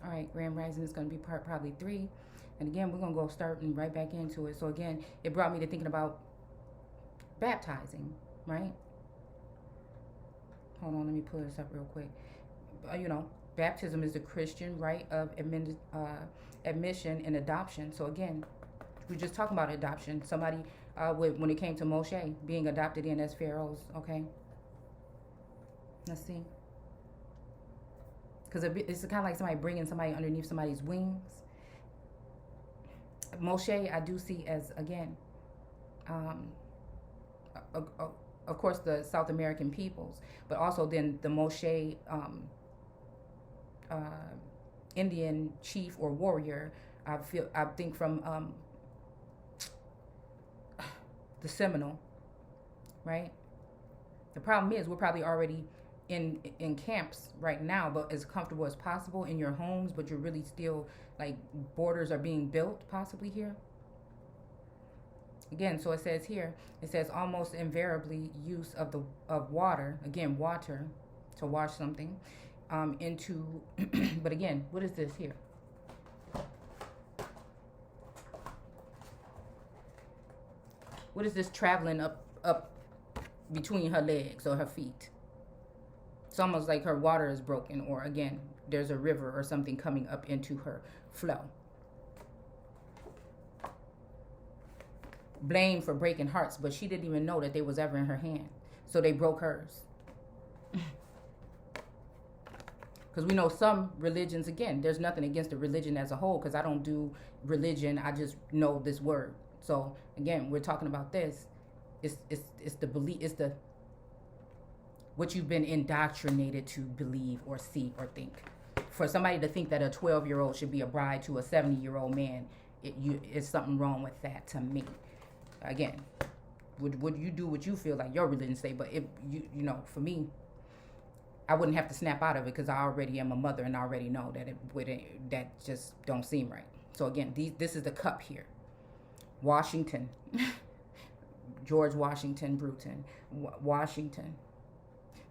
All right, Grand Rising is going to be part probably 3. And again, we're going to go starting right back into it. So again, it brought me to thinking about baptizing, right? Hold on, let me pull this up real quick. Baptism is the Christian rite of admission and adoption. So again, we're just talking about adoption. Somebody, when it came to Moshe being adopted in as Pharaoh's, okay? Let's see. Because it's kind of like somebody bringing somebody underneath somebody's wings. Moshe, I do see as, again, of course, the South American peoples, but also then the Moshe Indian chief or warrior. I think from the Seminole, right? The problem is we're probably already in camps right now, but as comfortable as possible in your homes, but you're really still like borders are being built possibly here. Again, so it says here, it says almost invariably use of water, again water, to wash something into. But again, what is this here? What is this traveling up between her legs or her feet? It's almost like her water is broken, or again, there's a river or something coming up into her flow. Blamed for breaking hearts, but she didn't even know that they was ever in her hand. So they broke hers. Because we know some religions, again, there's nothing against the religion as a whole, because I don't do religion, I just know this word. So again, we're talking about this. It's the belief, it's the what you've been indoctrinated to believe or see or think. For somebody to think that a 12-year-old should be a bride to a 70-year-old man, it's something wrong with that to me. Again, would you do what you feel like your religion say? But if for me, I wouldn't have to snap out of it because I already am a mother and I already know that that just don't seem right. So again, this is the cup here. Washington, George Washington Bruton, Washington.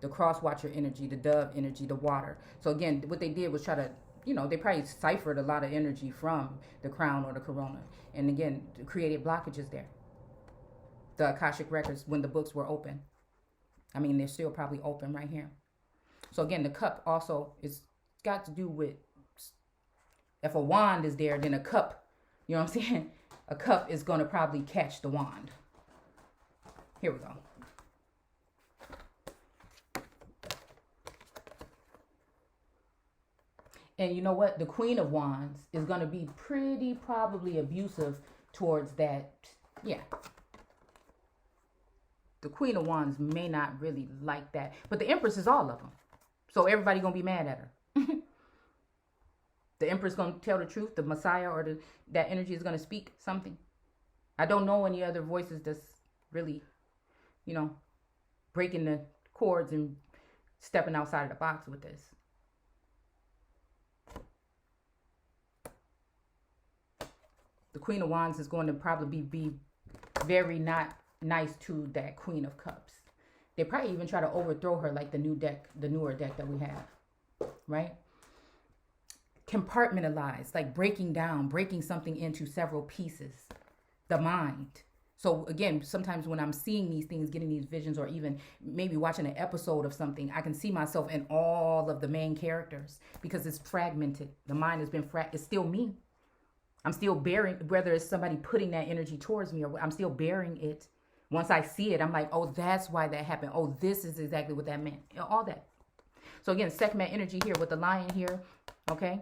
The cross watcher energy, the dove energy, the water. So again, what they did was try to, they probably ciphered a lot of energy from the crown or the corona. And again, created blockages there. The Akashic records, when the books were open. I mean, they're still probably open right here. So again, the cup also is got to do with, if a wand is there, then a cup, you know what I'm saying? A cup is going to probably catch the wand. Here we go. And you know what? The Queen of Wands is going to be pretty probably abusive towards that. Yeah. The Queen of Wands may not really like that. But the Empress is all of them. So everybody going to be mad at her. The Empress going to tell the truth. The Messiah or that energy is going to speak something. I don't know any other voices that's really, breaking the cords and stepping outside of the box with this. The Queen of Wands is going to probably be very not nice to that Queen of Cups. They probably even try to overthrow her like the newer deck that we have, right? Compartmentalized, like breaking something into several pieces. The mind. So again, sometimes when I'm seeing these things, getting these visions, or even maybe watching an episode of something, I can see myself in all of the main characters because it's fragmented. The mind has been it's still me. I'm still bearing, whether it's somebody putting that energy towards me or I'm still bearing it. Once I see it, I'm like, oh, that's why that happened. Oh, this is exactly what that meant. All that. So again, Sekhmet energy here with the lion here. Okay.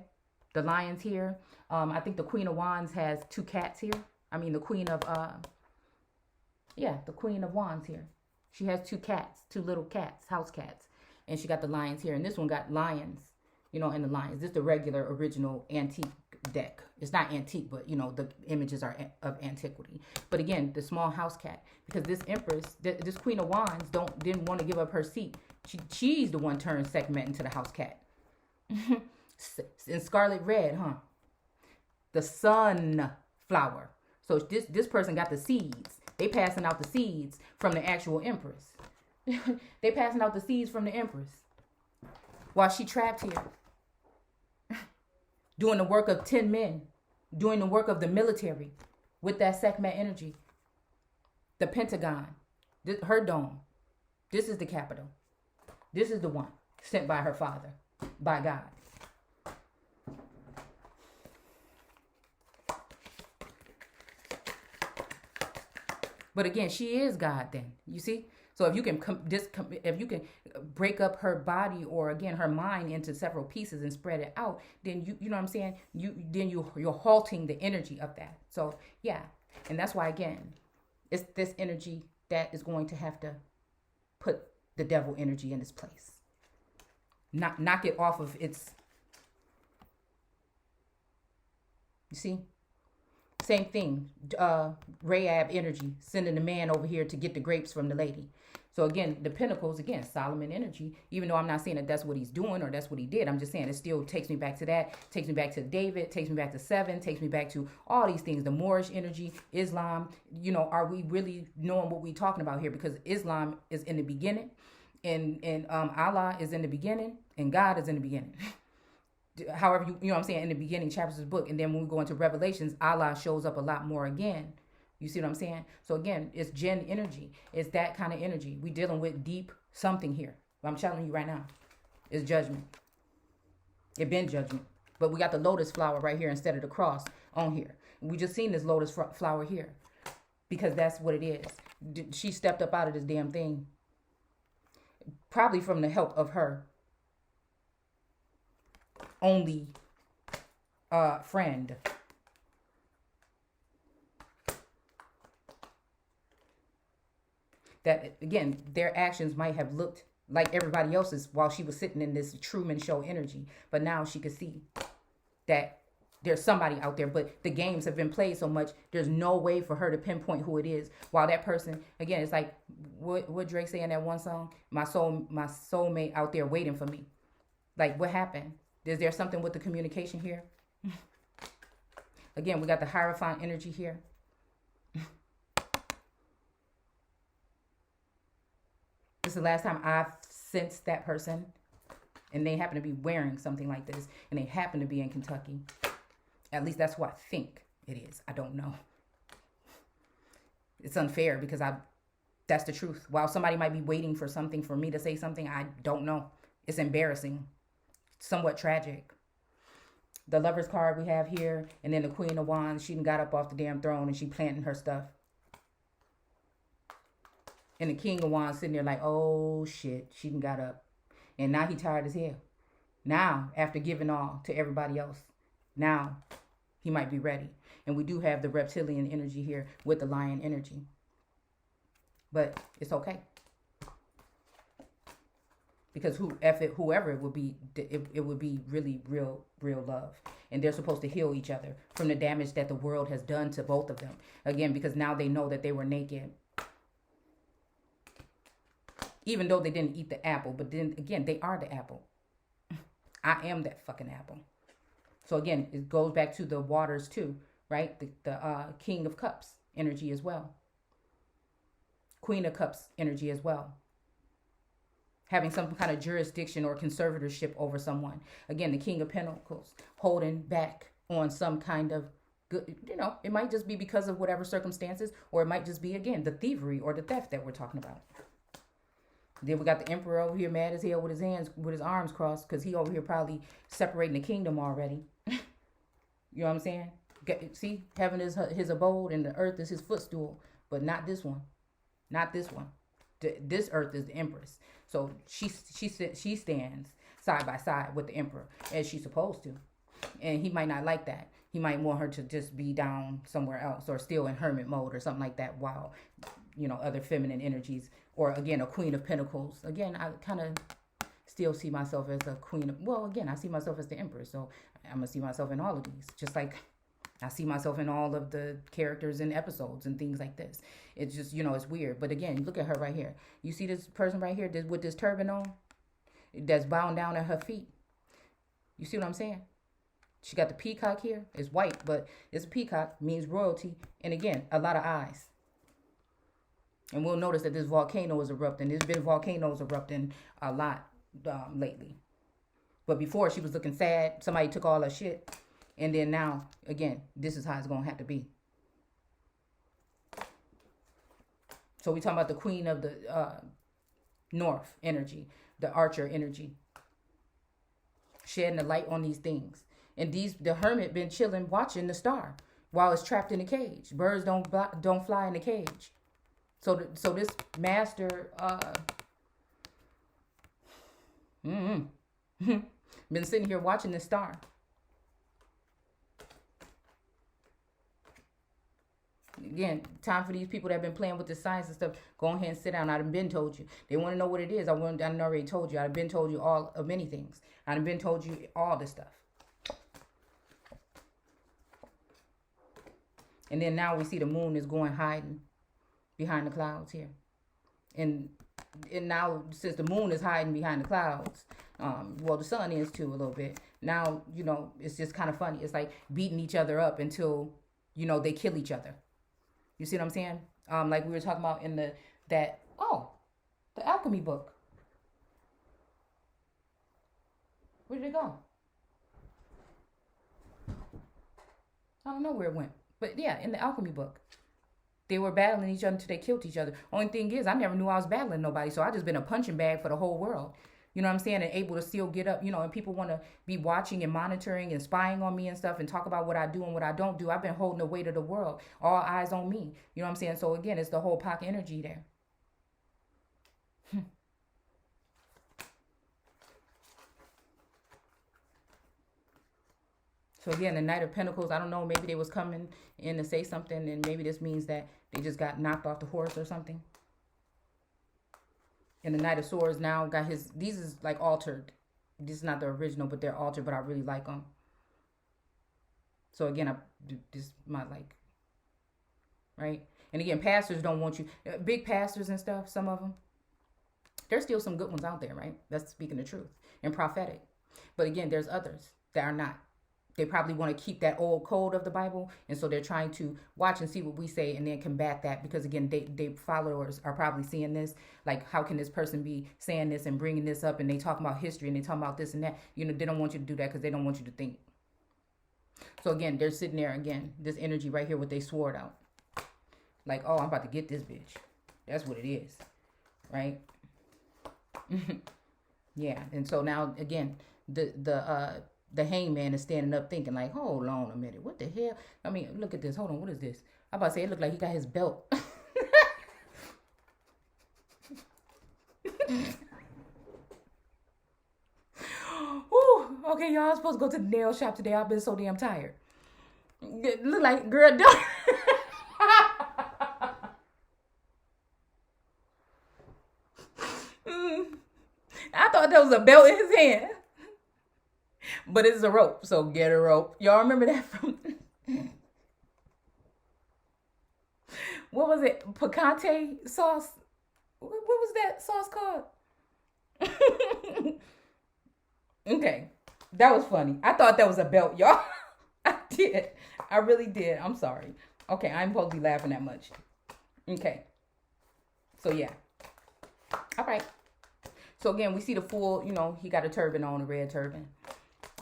The lion's here. I think the Queen of Wands has 2 cats here. I mean, the Queen of, the Queen of Wands here. She has 2 cats, 2 little cats, house cats. And she got the lions here. And this one got lions, and the lions. This is the regular, original, antique deck. It's not antique, but the images are of antiquity. But again, the small house cat, because this Empress, this Queen of Wands didn't want to give up her seat. She's the one turned Sekhmet into the house cat. In scarlet red, huh? The sunflower. So this person got the seeds. They passing out the seeds from the actual Empress. They passing out the seeds from the Empress while she trapped here. doing the work of 10 men, doing the work of the military with that Sekhmet energy. The Pentagon, her dome. This is the capital. This is the one sent by her father, by God. But again, she is God then. You see? So if you can break up her body, or again her mind, into several pieces and spread it out, then you know what I'm saying? You're halting the energy of that. So yeah. And that's why, again, it's this energy that is going to have to put the devil energy in its place. Knock it off of its. You see? Same thing. Rahab energy, sending the man over here to get the grapes from the lady. So again, the Pentacles, again, Solomon energy, even though I'm not saying that that's what he's doing or that's what he did. I'm just saying it still takes me back to that, takes me back to David, takes me back to 7, takes me back to all these things. The Moorish energy, Islam, you know, are we really knowing what we're talking about here? Because Islam is in the beginning, and Allah is in the beginning, and God is in the beginning. However, you know what I'm saying, in the beginning chapters of the book. And then when we go into Revelations, Allah shows up a lot more again. You see what I'm saying? So again, it's Jinn energy. It's that kind of energy. We dealing with deep something here. I'm telling you right now. It's judgment. It been judgment. But we got the lotus flower right here instead of the cross on here. We just seen this lotus flower here. Because that's what it is. She stepped up out of this damn thing. Probably from the help of her only friend. That, again, their actions might have looked like everybody else's while she was sitting in this Truman Show energy. But now she could see that there's somebody out there. But the games have been played so much, there's no way for her to pinpoint who it is. While that person, again, it's like what Drake say in that one song, my soulmate out there waiting for me. Like, what happened? Is there something with the communication here? Again, we got the Hierophant energy here. This is the last time I've sensed that person. And they happen to be wearing something like this. And they happen to be in Kentucky. At least that's who I think it is. I don't know. It's unfair because that's the truth. While somebody might be waiting for something, for me to say something, I don't know. It's embarrassing. Somewhat tragic. The Lover's card we have here. And then the Queen of Wands. She done got up off the damn throne and she planting her stuff. And the King of Wands sitting there like, oh shit, she done got up. And now he tired as hell. Now, after giving all to everybody else, now he might be ready. And we do have the reptilian energy here with the lion energy. But it's okay. Because whoever it would be, it would be really real love. And they're supposed to heal each other from the damage that the world has done to both of them. Again, because now they know that they were naked. Even though they didn't eat the apple. But then again, they are the apple. I am that fucking apple. So again, it goes back to the waters too, right? The King of Cups energy as well. Queen of Cups energy as well. Having some kind of jurisdiction or conservatorship over someone. Again, the King of Pentacles holding back on some kind of good, you know, it might just be because of whatever circumstances, or it might just be, again, the thievery or the theft that we're talking about. Then we got the Emperor over here mad as hell with his arms crossed, because he over here probably separating the kingdom already. You know what I'm saying? See, heaven is his abode and the earth is his footstool, but not this one. Not this one. This earth is the Empress. So she stands side by side with the Emperor, as she's supposed to. And he might not like that. He might want her to just be down somewhere else, or still in hermit mode or something like that, while, you know, other feminine energies, or again, a Queen of Pentacles. Again, I kind of still see myself as a queen of, well, again, I see myself as the Empress. So I'm going to see myself in all of these, just like I see myself in all of the characters in episodes and things like this. It's just, you know, it's weird. But again, look at her right here. You see this person right here with this turban on that's bound down at her feet? You see what I'm saying? She got the peacock here. It's white, but it's a peacock, means royalty. And again, a lot of eyes. And we'll notice that this volcano is erupting. There's been volcanoes erupting a lot lately. But before, she was looking sad. Somebody took all her shit. And then now, again, this is how it's going to have to be. So we talking about the queen of the north energy, the archer energy, shedding the light on these things. And the hermit been chilling, watching the star while it's trapped in a cage. Birds don't fly in the cage. So this master been sitting here watching the star. Again, time for these people that have been playing with the science and stuff. Go ahead and sit down. I've been told you. They want to know what it is. I already told you. I've been told you all of many things. I've been told you all this stuff. And then now we see the moon is going hiding behind the clouds here. And now, since the moon is hiding behind the clouds, well, the sun is too a little bit. Now, it's just kind of funny. It's like beating each other up until, they kill each other. You see what I'm saying? Like we were talking about in the alchemy book. Where did it go? I don't know where it went. But yeah, in the alchemy book. They were battling each other until they killed each other. Only thing is, I never knew I was battling nobody. So I just been a punching bag for the whole world. You know what I'm saying? And able to still get up, and people want to be watching and monitoring and spying on me and stuff and talk about what I do and what I don't do. I've been holding the weight of the world. All eyes on me. You know what I'm saying? So again, it's the whole Pac energy there. So again, the Knight of Pentacles, I don't know, maybe they was coming in to say something, and maybe this means that they just got knocked off the horse or something. And the Knight of Swords now got these is like altered. This is not the original, but they're altered, but I really like them. So again, this my like, right? And again, pastors don't want you, big pastors and stuff, some of them. There's still some good ones out there, right? That's speaking the truth and prophetic. But again, there's others that are not. They probably want to keep that old code of the Bible. And so they're trying to watch and see what we say and then combat that. Because again, they followers are probably seeing this. Like, how can this person be saying this and bringing this up? And they talk about history and they talk about this and that. They don't want you to do that because they don't want you to think. So again, they're sitting there again. This energy right here with they sword out. Like, oh, I'm about to get this bitch. That's what it is. Right? Yeah. And so now, again, the hangman is standing up thinking like, hold on a minute. What the hell? I mean, look at this. Hold on. What is this? I'm about to say it looked like he got his belt. Ooh, okay, y'all. I'm supposed to go to the nail shop today. I've been so damn tired. It look like, girl, don't. I thought that was a belt in his hand. But it's a rope, so get a rope. Y'all remember that from... What was it? Picante sauce? What was that sauce called? Okay. That was funny. I thought that was a belt, y'all. I did. I really did. I'm sorry. Okay, I'm supposed to be laughing that much. Okay. So, yeah. All right. So, again, we see the fool, he got a turban on, a red turban.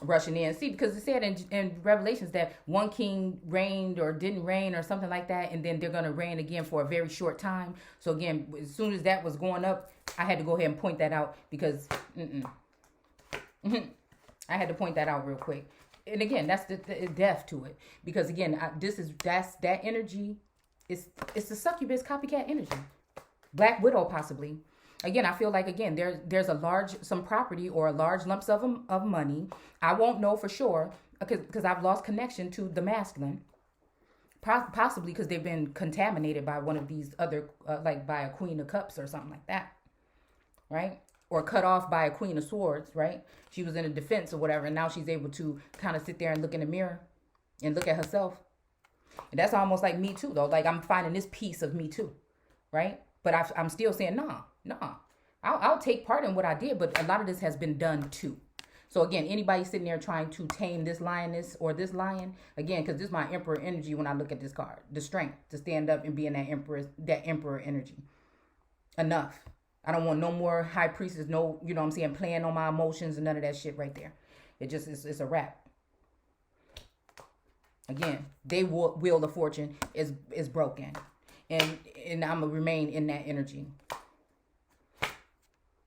Rushing in. See, because it said in Revelations that one king reigned or didn't reign or something like that, and then they're going to reign again for a very short time. So again, as soon as that was going up, I had to go ahead and point that out because I had to point that out real quick. And again, that's the death to it. Because again, that's that energy. It's the succubus copycat energy. Black Widow possibly. Again, I feel like, again, there's some property or a large lump sum of money. I won't know for sure because I've lost connection to the masculine. Possibly because they've been contaminated by one of these other, like by a Queen of Cups or something like that. Right? Or cut off by a Queen of Swords, right? She was in a defense or whatever, and now she's able to kind of sit there and look in the mirror and look at herself. And that's almost like Me Too, though. Like, I'm finding this piece of Me Too, right? But I'm still saying, nah. I'll take part in what I did, but a lot of this has been done too. So again, anybody sitting there trying to tame this lioness or this lion, again, because this is my emperor energy when I look at this card. The strength to stand up and be in that emperor energy. Enough. I don't want no more high priestess, no, you know what I'm saying, playing on my emotions and none of that shit right there. It's a wrap. Again, they wheel of fortune is broken, and I'm gonna remain in that energy,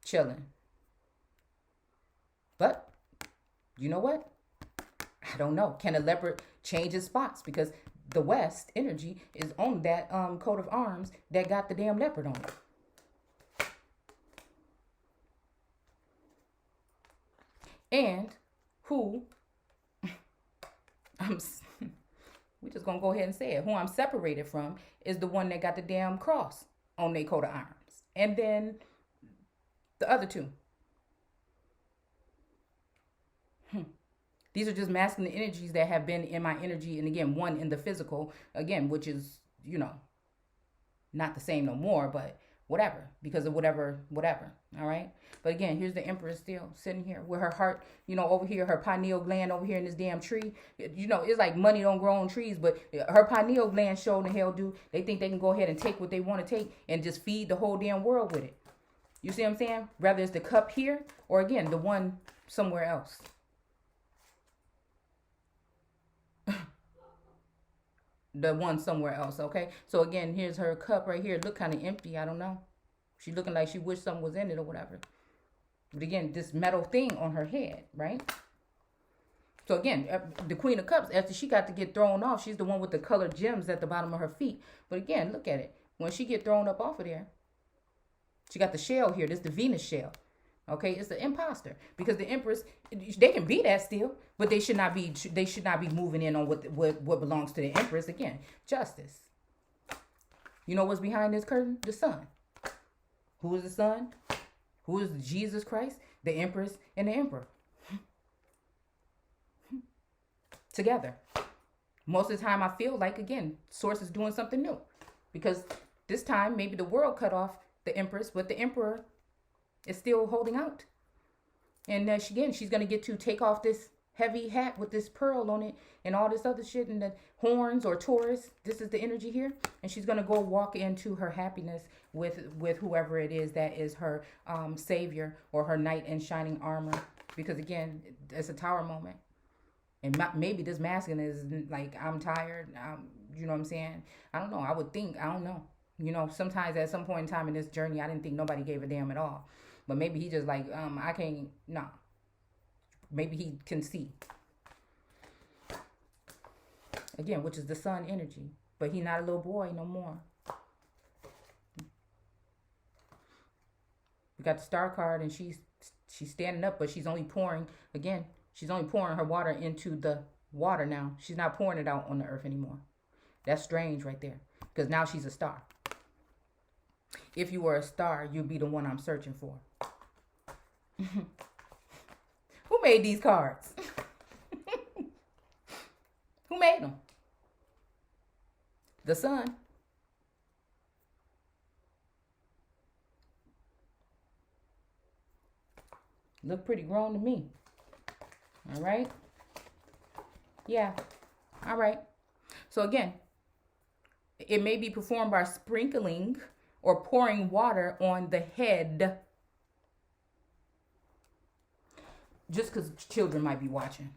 chilling. But you know what? I don't know. Can a leopard change its spots? Because the West energy is on that coat of arms that got the damn leopard on it. And who I'm we just gonna go ahead and say it. Who I'm separated from is the one that got the damn cross on their coat of arms. And then the other two. These are just masculine energies that have been in my energy. And again, one in the physical, again, which is, not the same no more, but whatever, because of whatever. All right. But again, here's the Empress still sitting here with her heart, over here, her pineal gland over here in this damn tree. It's like money don't grow on trees, but her pineal gland sure the hell do. They think they can go ahead and take what they want to take and just feed the whole damn world with it. You see what I'm saying? Whether it's the cup here or again, the one somewhere else. The one somewhere else, okay? So again, here's her cup right here. It look kind of empty. I don't know. She looking like she wished something was in it or whatever. But again, this metal thing on her head, right? So again, the Queen of Cups, after she got to get thrown off, she's the one with the colored gems at the bottom of her feet. But again, look at it. When she get thrown up off of there, she got the shell here. This is the Venus shell. Okay, it's the imposter, because the Empress, they can be that still, but they should not be moving in on what belongs to the Empress. Again, justice. You know what's behind this curtain? The sun. Who is the sun? Who is Jesus Christ? The Empress and the Emperor. Together. Most of the time I feel like, again, Source is doing something new, because this time maybe the world cut off the Empress, but the Emperor is still holding out. And she's going to get to take off this heavy hat with this pearl on it and all this other shit and the horns or Taurus. This is the energy here. And she's going to go walk into her happiness with whoever it is that is her savior or her knight in shining armor. Because again, it's a Tower moment. And maybe this masculine is like, I'm tired. You know what I'm saying? I don't know. I would think. I don't know. Sometimes at some point in time in this journey, I didn't think nobody gave a damn at all. But maybe he just like, I can't, no. Maybe he can see. Again, which is the sun energy. But he not a little boy no more. We got the Star card, and she's standing up, but she's only pouring, again, she's only pouring her water into the water now. She's not pouring it out on the earth anymore. That's strange right there. Because now she's a star. If you were a star, you'd be the one I'm searching for. Who made these cards? Who made them? The sun. Look pretty grown to me. All right. Yeah. All right. So again, it may be performed by sprinkling or pouring water on the head. Just because children might be watching.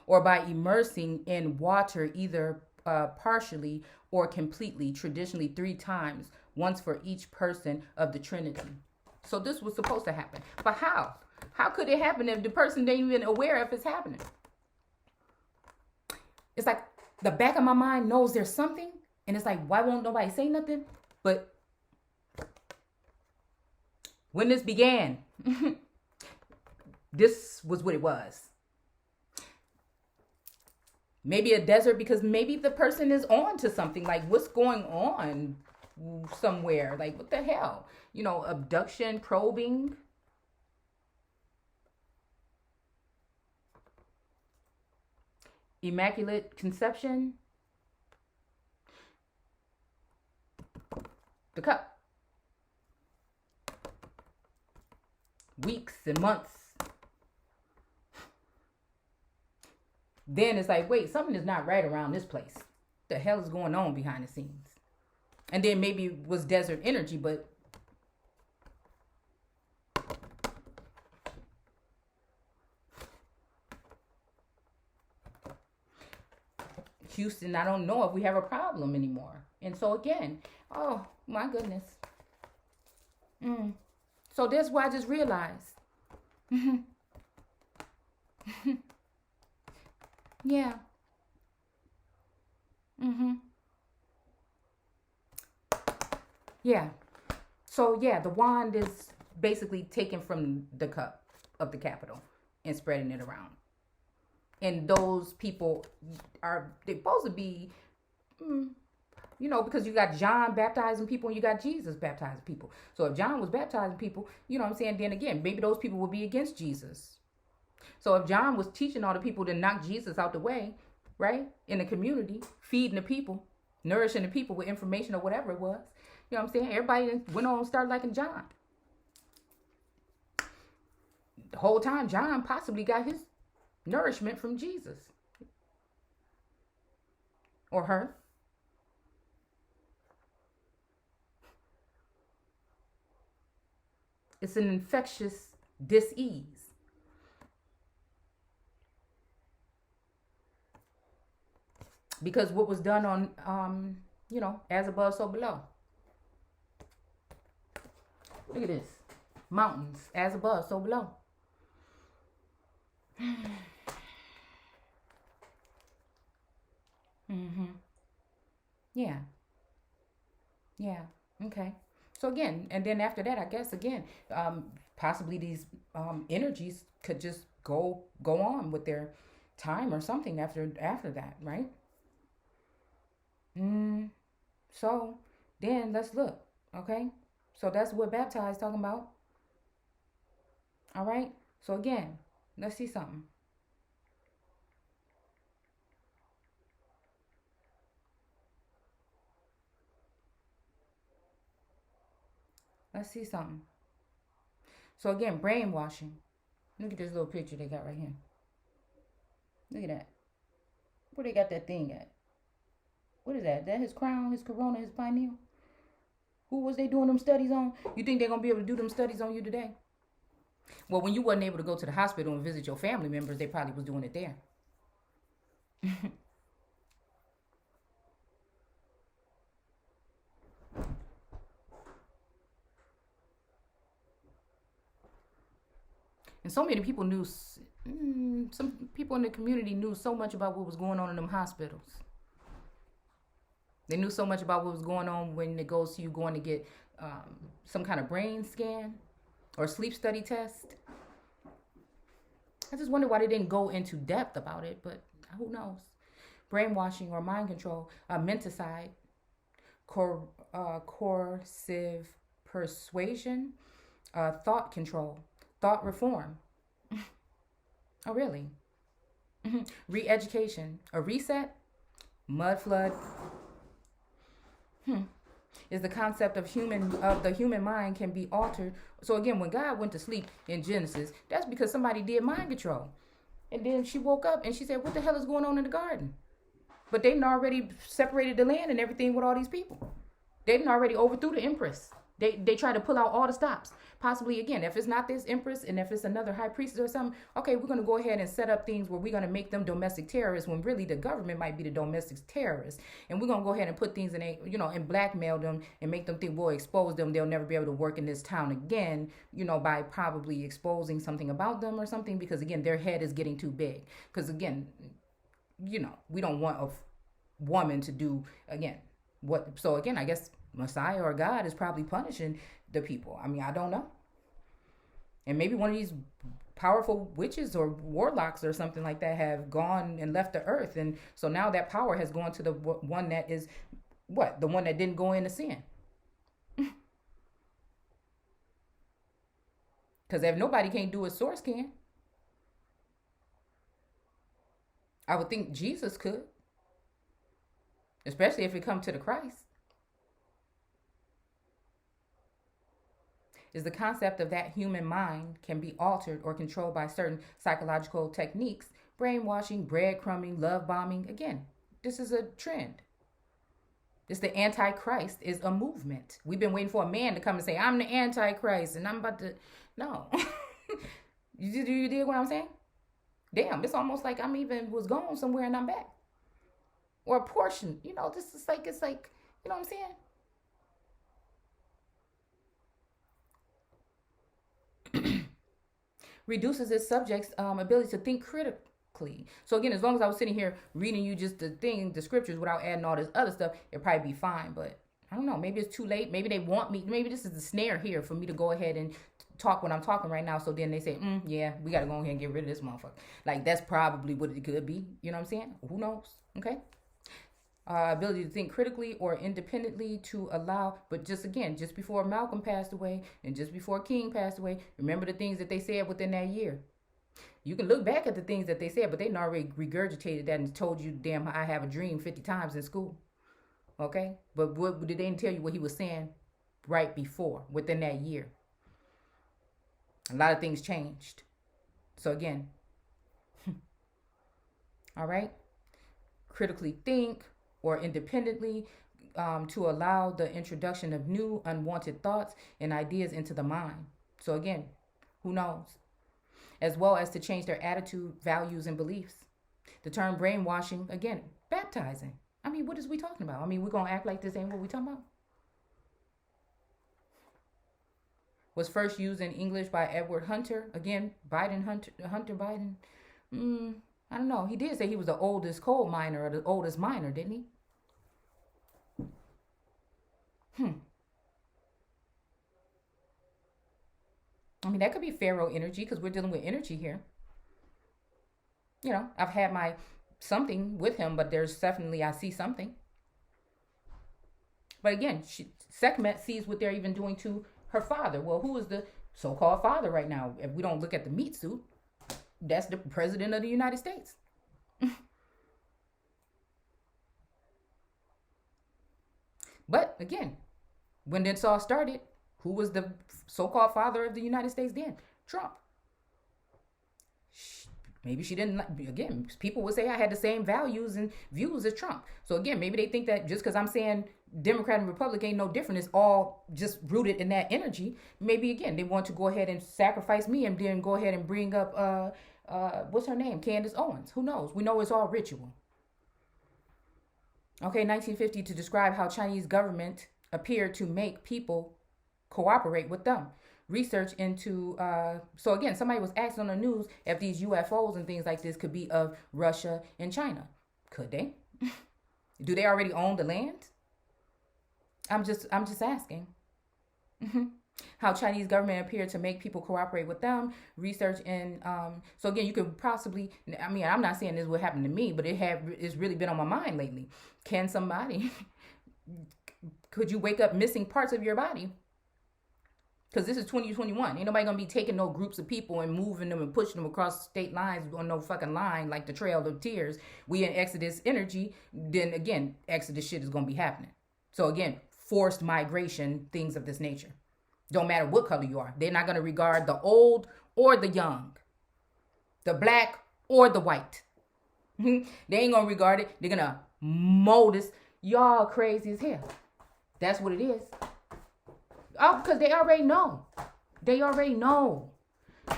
Or by immersing in water either partially or completely, traditionally 3 times, once for each person of the Trinity. So this was supposed to happen. But how? How could it happen if the person ain't even aware if it's happening? It's like the back of my mind knows there's something. And it's like, why won't nobody say nothing? But when this began, this was what it was. Maybe a desert, because maybe the person is on to something. Like, what's going on somewhere? Like, what the hell? Abduction, probing. Immaculate conception. The cup. Weeks and months. Then it's like, wait, something is not right around this place. What the hell is going on behind the scenes? And then maybe it was desert energy, but Houston, I don't know if we have a problem anymore. And so again, oh my goodness. So that's why I just realized. Yeah. Yeah. So yeah, the wand is basically taken from the cup of the capital and spreading it around. And those people are they're supposed to be, because you got John baptizing people and you got Jesus baptizing people. So if John was baptizing people, you know what I'm saying? Then again, maybe those people would be against Jesus. So if John was teaching all the people to knock Jesus out the way, right, in the community, feeding the people, nourishing the people with information or whatever it was, you know what I'm saying? Everybody went on and started liking John. The whole time, John possibly got his nourishment from Jesus or her. It's an infectious dis-ease. Because what was done on, as above, so below. Look at this. Mountains, as above, so below. Yeah. Yeah. Okay. So again, and then after that, I guess again, possibly these energies could just go on with their time or something after that, right? So then let's look. Okay. So that's what baptized talking about. All right. So again, let's see something. Let's see something. So again, brainwashing. Look at this little picture they got right here. Look at that. Where they got that thing at? What is that? That his crown, his corona, his pineal? Who was they doing them studies on? You think they're going to be able to do them studies on you today? Well, when you wasn't able to go to the hospital and visit your family members, they probably was doing it there. And so many people knew, some people in the community knew so much about what was going on in them hospitals. They knew so much about what was going on when it goes to you going to get some kind of brain scan or sleep study test. I just wonder why they didn't go into depth about it, but who knows? Brainwashing or mind control, menticide, coercive persuasion, thought control, thought reform. Oh, really? Re-education, a reset, mud flood. Is the concept of the human mind can be altered. So again, when God went to sleep in Genesis, that's because somebody did mind control. And then she woke up and she said, what the hell is going on in the garden? But they done already separated the land and everything with all these people. They done already overthrew the empress. They try to pull out all the stops. Possibly, again, if it's not this empress and if it's another high priestess or something, okay, we're going to go ahead and set up things where we're going to make them domestic terrorists when really the government might be the domestic terrorists. And we're going to go ahead and put things in and blackmail them and make them think, boy, expose them. They'll never be able to work in this town again, by probably exposing something about them or something, because again, their head is getting too big. Because again, we don't want a woman to do, again, what, so again, I guess Messiah or God is probably punishing the people. I mean, I don't know. And maybe one of these powerful witches or warlocks or something like that have gone and left the earth. And so now that power has gone to the one that is what? The one that didn't go into sin. Because if nobody can't do it, source can. I would think Jesus could. Especially if it comes to the Christ. Is the concept of that human mind can be altered or controlled by certain psychological techniques, brainwashing, breadcrumbing, love bombing. Again, this is a trend. It's the Antichrist is a movement. We've been waiting for a man to come and say, I'm the Antichrist and I'm about to, no. You dig what I'm saying? Damn, it's almost like I'm even was gone somewhere and I'm back. or a portion. This is like, it's like, you know what I'm saying? Reduces its subject's ability to think critically. So again, as long as I was sitting here reading you just the scriptures without adding all this other stuff, it'd probably be fine. But I don't know. Maybe it's too late. Maybe they want me. Maybe this is the snare here for me to go ahead and talk when I'm talking right now. So then they say, yeah, we got to go ahead and get rid of this motherfucker. Like, that's probably what it could be. You know what I'm saying? Who knows? Okay. Ability to think critically or independently to allow, but just again, just before Malcolm passed away and just before King passed away, remember the things that they said within that year. You can look back at the things that they said, but they already regurgitated that and told you, damn, I have a dream 50 times in school. Okay? But what did they tell you what he was saying right before, within that year? A lot of things changed. So again, all right? Critically think or independently to allow the introduction of new unwanted thoughts and ideas into the mind. So again, who knows? As well as to change their attitude, values, and beliefs. The term brainwashing, again, baptizing. I mean, what is we talking about? I mean, we're going to act like this ain't what we talking about? Was first used in English by Edward Hunter. Again, Hunter Biden. I don't know. He did say he was the oldest coal miner or the oldest miner, didn't he? I mean, that could be Pharaoh energy because we're dealing with energy here. I've had my something with him, but there's definitely, I see something. But again, Sekhmet sees what they're even doing to her father. Well, who is the so-called father right now? If we don't look at the meat suit, that's the president of the United States. But again, when this all started, who was the so-called father of the United States then? Trump. Maybe she didn't. Again, people would say I had the same values and views as Trump. So again, maybe they think that just because I'm saying Democrat and Republican ain't no different, it's all just rooted in that energy. Maybe again, they want to go ahead and sacrifice me and then go ahead and bring up what's her name? Candace Owens. Who knows? We know it's all ritual. Okay, 1950, to describe how Chinese government appeared to make people cooperate with them. Research into, so again, somebody was asked on the news if these UFOs and things like this could be of Russia and China. Could they? Do they already own the land? I'm just asking. How Chinese government appeared to make people cooperate with them. Research in, so again, you could possibly, I mean, I'm not saying this would happen to me, but it's really been on my mind lately. Can somebody, could you wake up missing parts of your body? Because this is 2021. Ain't nobody going to be taking no groups of people and moving them and pushing them across state lines on no fucking line like the Trail of Tears. We in Exodus energy. Then again, Exodus shit is going to be happening. So again, forced migration, things of this nature. Don't matter what color you are. They're not going to regard the old or the young. The black or the white. They ain't going to regard it. They're going to mold us. Y'all crazy as hell. That's what it is. Oh, because they already know. They already know.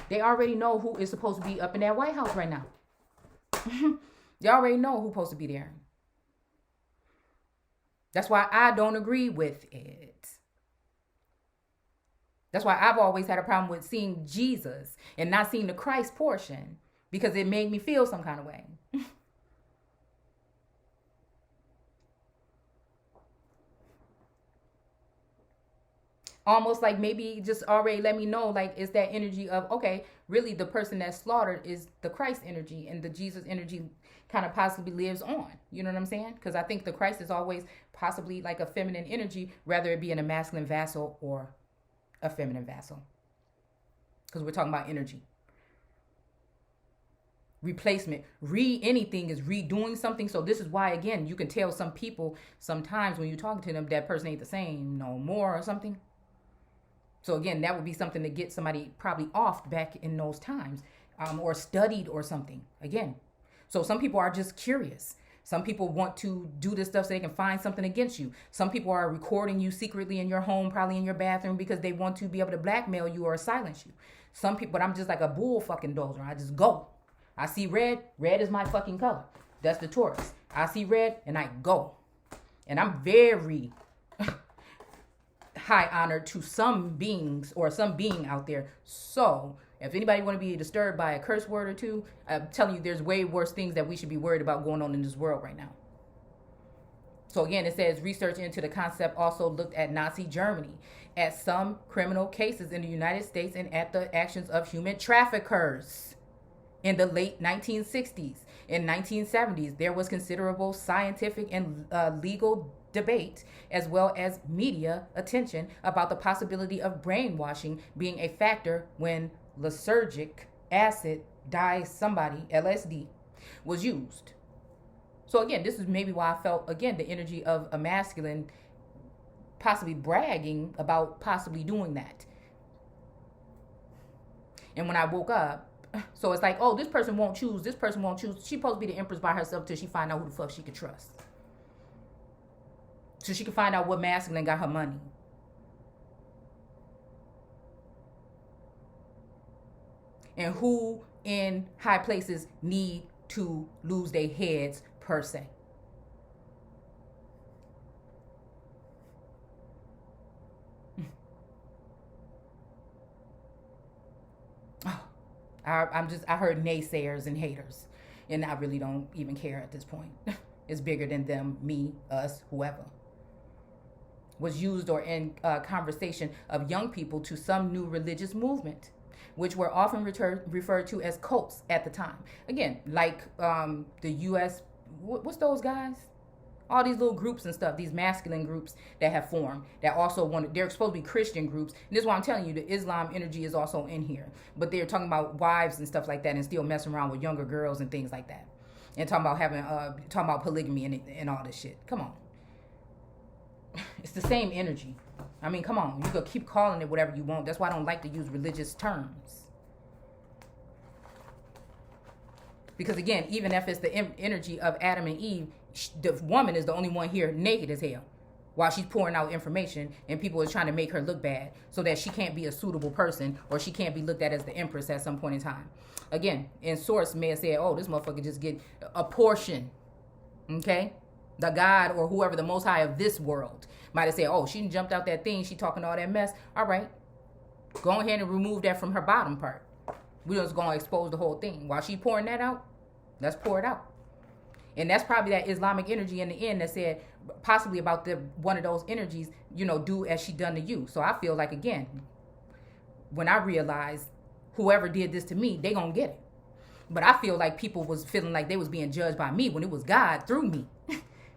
They already know who is supposed to be up in that White House right now. They already know who's supposed to be there. That's why I don't agree with it. That's why I've always had a problem with seeing Jesus and not seeing the Christ portion, because it made me feel some kind of way. Almost like maybe just already let me know, like, it's that energy of, okay, really the person that's slaughtered is the Christ energy, and the Jesus energy kind of possibly lives on. You know what I'm saying? Because I think the Christ is always possibly like a feminine energy, rather it be in a masculine vassal or a feminine vassal. Because we're talking about energy. Replacement. Anything is redoing something. So this is why, again, you can tell some people sometimes when you're talking to them, that person ain't the same no more or something. So again, that would be something to get somebody probably off back in those times, or studied or something. Again, so some people are just curious. Some people want to do this stuff so they can find something against you. Some people are recording you secretly in your home, probably in your bathroom, because they want to be able to blackmail you or silence you. Some people, but I'm just like a bull fucking dozer. I just go. I see red. Red is my fucking color. That's the Taurus. I see red and I go. And I'm very high honored to some beings or some being out there. So if anybody want to be disturbed by a curse word or two, I'm telling you, there's way worse things that we should be worried about going on in this world right now. So again, it says research into the concept also looked at Nazi Germany, at some criminal cases in the United States, and at the actions of human traffickers. In the late 1960s and 1970s, there was considerable scientific and legal debate, as well as media attention, about the possibility of brainwashing being a factor when lysergic acid, LSD, was used. So again, this is maybe why I felt, again, the energy of a masculine possibly bragging about possibly doing that. And when I woke up, so it's like, oh, this person won't choose. She's supposed to be the empress by herself till she find out who the fuck she could trust. So she can find out what masculine got her money. And who in high places need to lose their heads per se. I heard naysayers and haters, and I really don't even care at this point. It's bigger than them, me, us, whoever. Was used or in conversation of young people to some new religious movement, which were often referred to as cults at the time. Again, like the U.S., what's those guys? All these little groups and stuff, these masculine groups that have formed, that also they're supposed to be Christian groups. And this is why I'm telling you, the Islam energy is also in here. But they're talking about wives and stuff like that, and still messing around with younger girls and things like that. And talking about polygamy and all this shit. Come on. It's the same energy. I mean, come on. You could keep calling it whatever you want. That's why I don't like to use religious terms. Because again, even if it's the energy of Adam and Eve, the woman is the only one here naked as hell while she's pouring out information, and people are trying to make her look bad so that she can't be a suitable person, or she can't be looked at as the empress at some point in time. Again, in source may have said, oh, this motherfucker just get a portion. Okay? The God or whoever, the most high of this world, might have said, oh, she jumped out that thing, she talking all that mess. All right. Go ahead and remove that from her bottom part. We're just going to expose the whole thing. While she pouring that out, let's pour it out. And that's probably that Islamic energy in the end that said possibly about one of those energies, do as she done to you. So I feel like, again, when I realized whoever did this to me, they gonna get it. But I feel like people was feeling like they was being judged by me when it was God through me.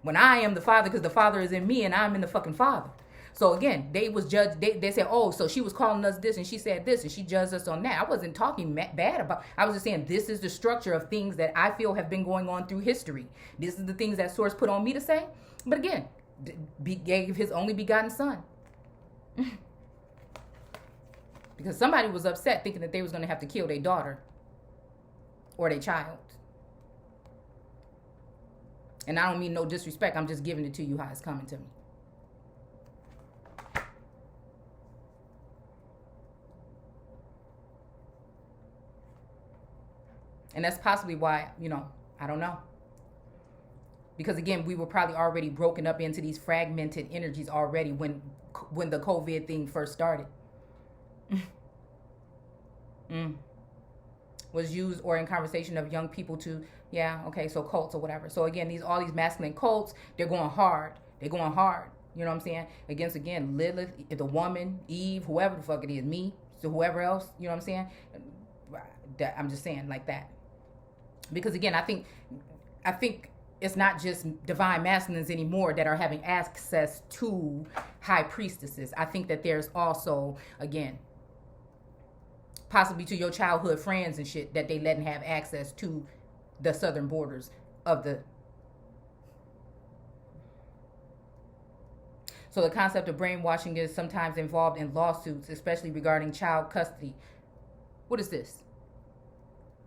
When I am the Father, because the Father is in me and I'm in the fucking Father. So again, they was judged. They said, oh, so she was calling us this and she said this and she judged us on that. I wasn't talking bad about. I was just saying this is the structure of things that I feel have been going on through history. This is the things that Source put on me to say. But again, gave his only begotten son. Because somebody was upset thinking that they was going to have to kill their daughter or their child. And I don't mean no disrespect. I'm just giving it to you how it's coming to me. And that's possibly why, I don't know. Because again, we were probably already broken up into these fragmented energies already when the COVID thing first started. Was used or in conversation of young people to, so cults or whatever. So again, all these masculine cults, they're going hard. You know what I'm saying? Against, again, Lilith, the woman, Eve, whoever the fuck it is, me, so whoever else, you know what I'm saying? I'm just saying like that. Because again, I think it's not just divine masculines anymore that are having access to high priestesses. I think that there's also, again, possibly to your childhood friends and shit that they letting have access to the southern borders of the. So the concept of brainwashing is sometimes involved in lawsuits, especially regarding child custody. What is this?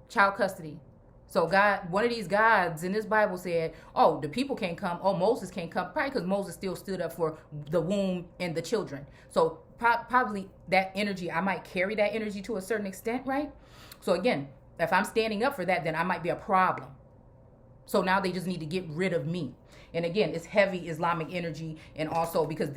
Child custody. So God, one of these gods in this Bible said, oh, the people can't come. Oh, Moses can't come. Probably because Moses still stood up for the womb and the children. So probably that energy, I might carry that energy to a certain extent, right? So again, if I'm standing up for that, then I might be a problem. So now they just need to get rid of me. And again, it's heavy Islamic energy, and also because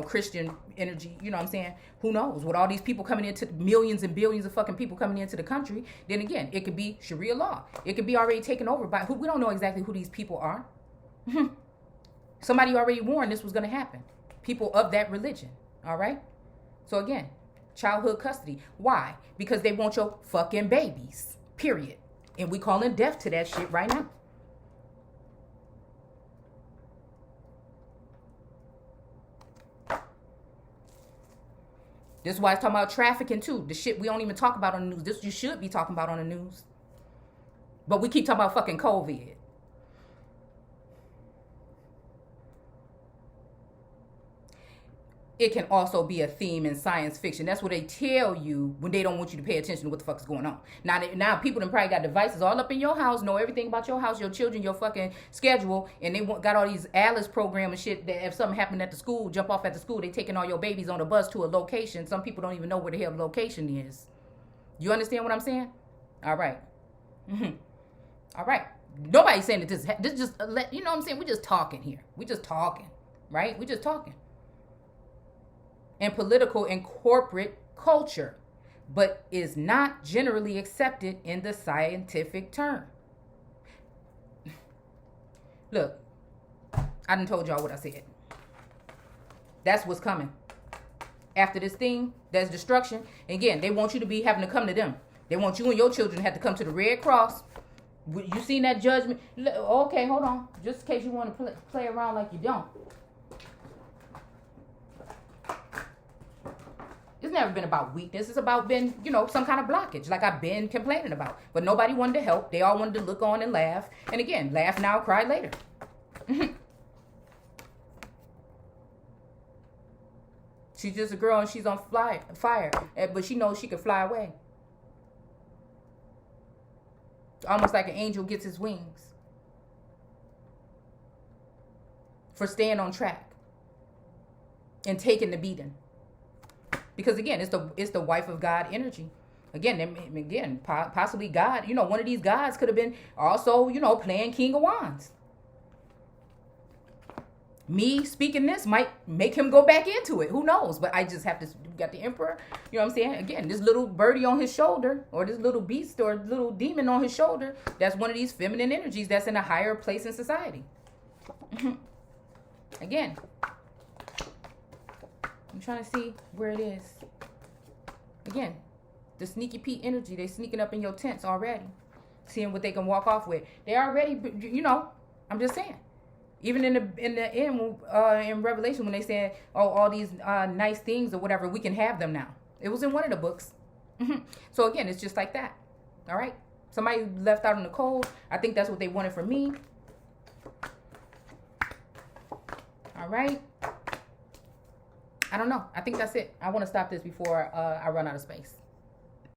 Christian energy, you know what I'm saying? Who knows? With all these people coming into, millions and billions of fucking people coming into the country, then again, it could be Sharia law. It could be already taken over by who, we don't know exactly who these people are. Somebody already warned this was going to happen. People of that religion. All right? So again, childhood custody. Why? Because they want your fucking babies. Period. And we calling death to that shit right now. This is why it's talking about trafficking too. The shit we don't even talk about on the news. This you should be talking about on the news. But we keep talking about fucking COVID. It can also be a theme in science fiction. That's what they tell you when they don't want you to pay attention to what the fuck is going on. Now people done probably got devices all up in your house, know everything about your house, your children, your fucking schedule, and they got all these Alice program and shit that if something happened at the school, jump off at the school, they taking all your babies on a bus to a location. Some people don't even know where the hell the location is. You understand what I'm saying? All right. All right. Nobody's saying that this just, you know what I'm saying? We're just talking here. We're just talking, right? We're just talking. And political and corporate culture, but is not generally accepted in the scientific term. Look, I done told y'all what I said. That's what's coming. After this thing, there's destruction. Again, they want you to be having to come to them. They want you and your children to have to come to the Red Cross. You seen that judgment? Okay, hold on. Just in case you want to play around like you don't. It's never been about weakness. It's about been, some kind of blockage, like I've been complaining about. But nobody wanted to help. They all wanted to look on and laugh. And again, laugh now, cry later. She's just a girl and she's on fire. But she knows she can fly away. Almost like an angel gets his wings. For staying on track. And taking the beating. Because again, it's the wife of God energy. Again, possibly God. One of these gods could have been also, playing King of Wands. Me speaking this might make him go back into it. Who knows? But I just have to, got the Emperor. You know what I'm saying? Again, this little birdie on his shoulder, or this little beast or little demon on his shoulder, that's one of these feminine energies that's in a higher place in society. Again. I'm trying to see where it is. Again, the sneaky Pete energy. They sneaking up in your tents already. Seeing what they can walk off with. They already, I'm just saying. Even in the end, in Revelation, when they said, all these nice things or whatever, we can have them now. It was in one of the books. So again, it's just like that. All right? Somebody left out in the cold. I think that's what they wanted from me. All right? I don't know. I think that's it. I want to stop this before I run out of space.